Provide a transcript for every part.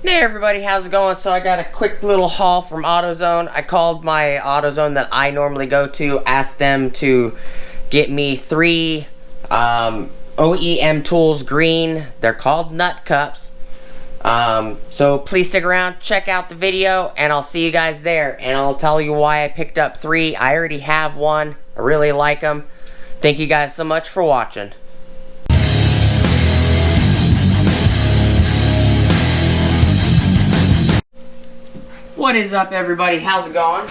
Hey everybody, how's it going? So I got a quick little haul from Autozone. I called my Autozone that I normally go to, asked them to get me 3 OEM tools green. They're called nut cups. So please stick around, check out the video, and I'll see you guys there. And I'll tell you why I picked up 3. I already have one. I really like them. Thank you guys so much for watching. What is up everybody, how's it going?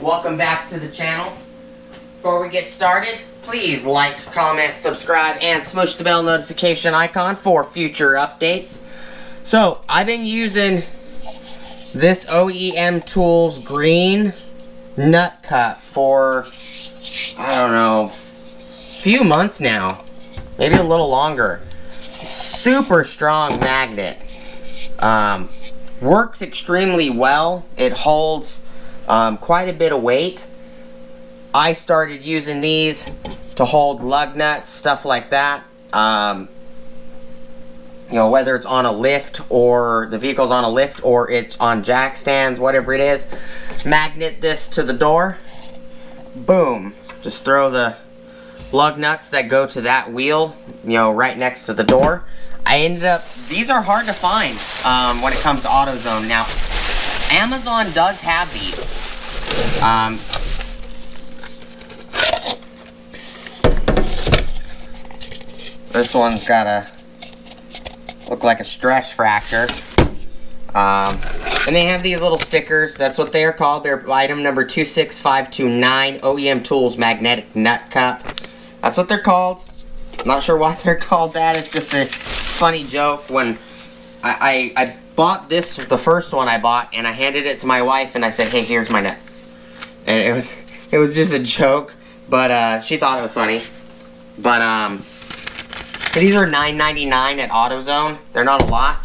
Welcome back to the channel. Before we get started, please like, comment, subscribe, and smush the bell notification icon for future updates. So, I've been using this OEM Tools green nut cup for, I don't know, a few months now. Maybe a little longer. Super strong magnet. Works extremely well. It holds quite a bit of weight. I started using these to hold lug nuts, stuff like that. You know, whether it's on a lift or the vehicle's on a lift or it's on jack stands, whatever it is. Magnet this to the door. Boom. Just throw the lug nuts that go to that wheel, you know, right next to the door. I ended up, these are hard to find when it comes to Autozone. Now, Amazon does have these. This one's got a, look like a stress fracture. And they have these little stickers. That's what they are called. They're item number 26529, OEM Tools Magnetic Nut Cup. That's what they're called. I'm not sure why they're called that. It's just a funny joke. When I bought this, the first one I bought, and I handed it to my wife and I said, hey, here's my nuts. And it was just a joke, but she thought it was funny. But these are $9.99 at AutoZone. They're not a lot.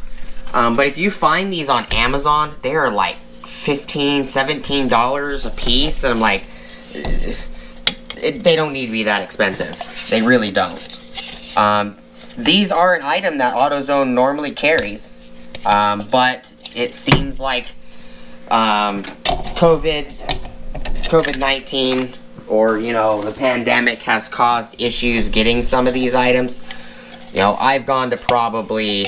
But if you find these on Amazon, they are like $15, $17 a piece, and I'm like, they don't need to be that expensive. They really don't. These are an item that AutoZone normally carries, but it seems like COVID-19 or, you know, the pandemic has caused issues getting some of these items. You know, I've gone to probably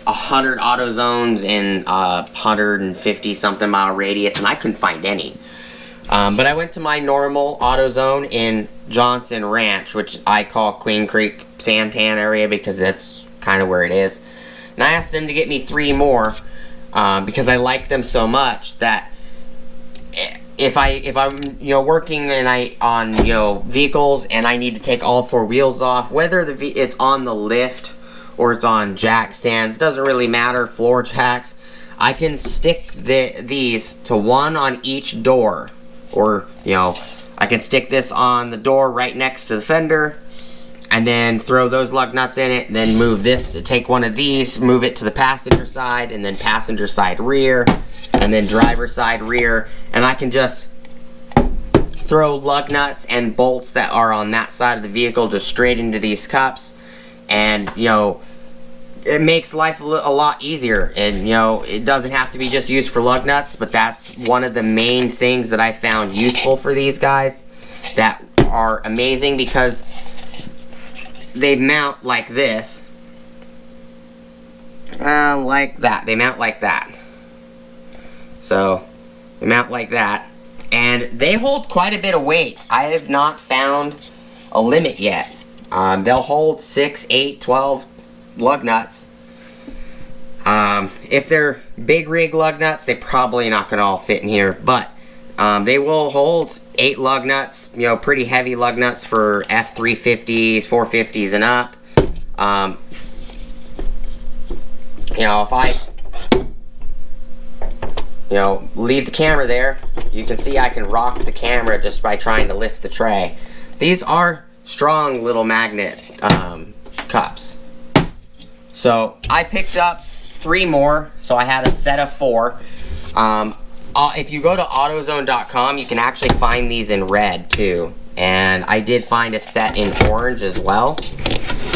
100 AutoZones in 150 something mile radius, and I couldn't find any. But I went to my normal AutoZone in Johnson Ranch, which I call Queen Creek, Santan area because that's kind of where it is. And I asked them to get me 3 more because I like them so much that if I'm you know working and on you know vehicles and I need to take all 4 wheels off, whether it's on the lift or it's on jack stands, doesn't really matter, floor jacks, I can stick these to one on each door. Or, you know, I can stick this on the door right next to the fender and then throw those lug nuts in it and then move this, take one of these, move it to the passenger side and then passenger side rear and then driver side rear, and I can just throw lug nuts and bolts that are on that side of the vehicle just straight into these cups, and, you know, it makes life a lot easier. And, you know, it doesn't have to be just used for lug nuts, but that's one of the main things that I found useful for these guys that are amazing because they mount like this. Like that. They mount like that. So, they mount like that. And they hold quite a bit of weight. I have not found a limit yet. They'll hold 6, 8, 12 lug nuts. If they're big rig lug nuts, they're probably not going to all fit in here, but they will hold 8 lug nuts, you know, pretty heavy lug nuts for F350s, 450s and up. You know, if I leave the camera there, you can see I can rock the camera just by trying to lift the tray. These are strong little magnet cups. So I picked up 3 more, so I had a set of 4. If you go to Autozone.com, you can actually find these in red too. And I did find a set in orange as well.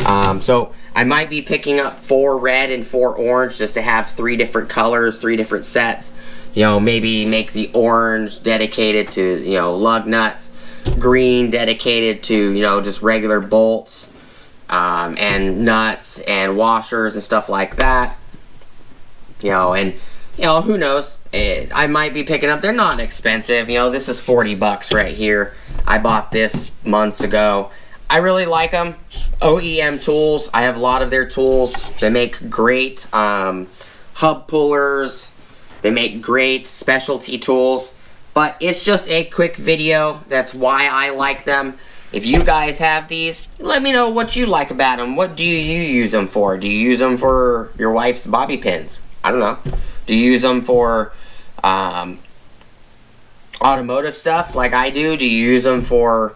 So I might be picking up 4 red and 4 orange just to have 3 different colors, 3 different sets. You know, maybe make the orange dedicated to, you know, lug nuts, green dedicated to, you know, just regular bolts, and nuts and washers and stuff like that. You know, and, you know, who knows, I might be picking up, they're not expensive, you know, this is 40 bucks right here. I bought this months ago. I really like them. OEM tools, I have a lot of their tools. They make great hub pullers. They make great specialty tools. But it's just a quick video. That's why I like them. If you guys have these, let me know what you like about them. What do you use them for? Do you use them for your wife's bobby pins? I don't know. Do you use them for automotive stuff like I do? Do you use them for,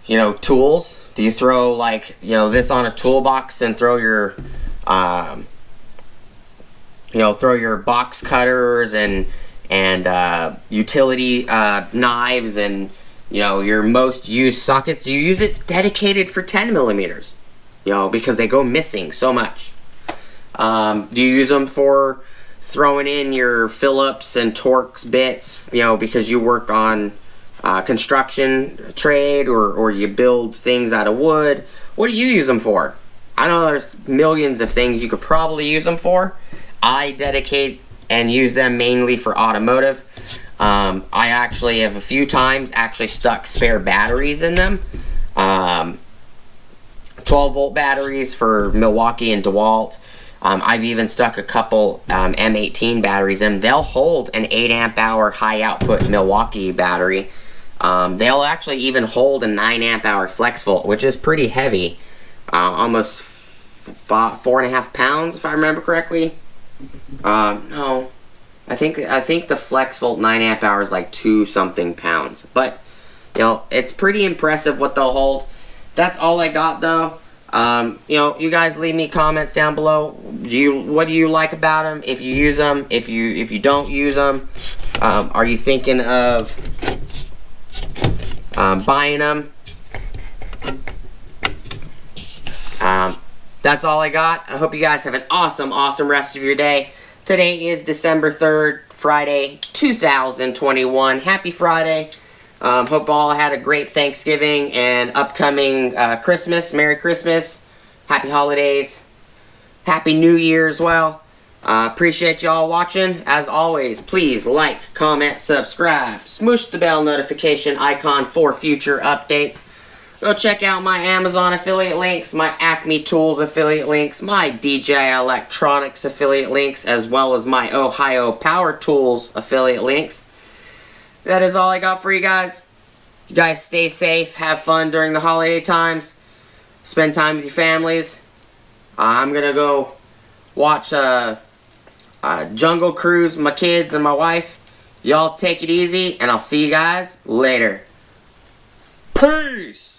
you know, tools? Do you throw, like, you know, this on a toolbox and throw your, you know, throw your box cutters and utility knives and, you know, your most used sockets? Do you use it dedicated for 10 millimeters? You know, because they go missing so much. Do you use them for throwing in your Phillips and Torx bits, you know, because you work on construction trade or you build things out of wood? What do you use them for? I know there's millions of things you could probably use them for. I dedicate and use them mainly for automotive. I actually have a few times actually stuck spare batteries in them. 12-volt batteries for Milwaukee and DeWalt. I've even stuck a couple M18 batteries in. They'll hold an 8 amp hour high output Milwaukee battery. They'll actually even hold a 9 amp hour flex volt, which is pretty heavy. Almost 4.5 pounds, if I remember correctly. No, I think the flex volt 9 amp hour is like 2-something pounds. But, you know, it's pretty impressive what they'll hold. That's all I got, though. You know, you guys leave me comments down below. What do you like about them? If you use them, if you don't use them, are you thinking of buying them? That's all I got. I hope you guys have an awesome rest of your day. Today is December 3rd, Friday, 2021. Happy Friday. Hope all had a great Thanksgiving and upcoming Christmas. Merry Christmas. Happy holidays. Happy New Year as well. Appreciate y'all watching. As always, please like, comment, subscribe. Smoosh the bell notification icon for future updates. Go check out my Amazon affiliate links, my Acme Tools affiliate links, my DJI Electronics affiliate links, as well as my Ohio Power Tools affiliate links. That is all I got for you guys. You guys stay safe, have fun during the holiday times, spend time with your families. I'm gonna go watch Jungle Cruise with my kids and my wife. Y'all take it easy, and I'll see you guys later. Peace!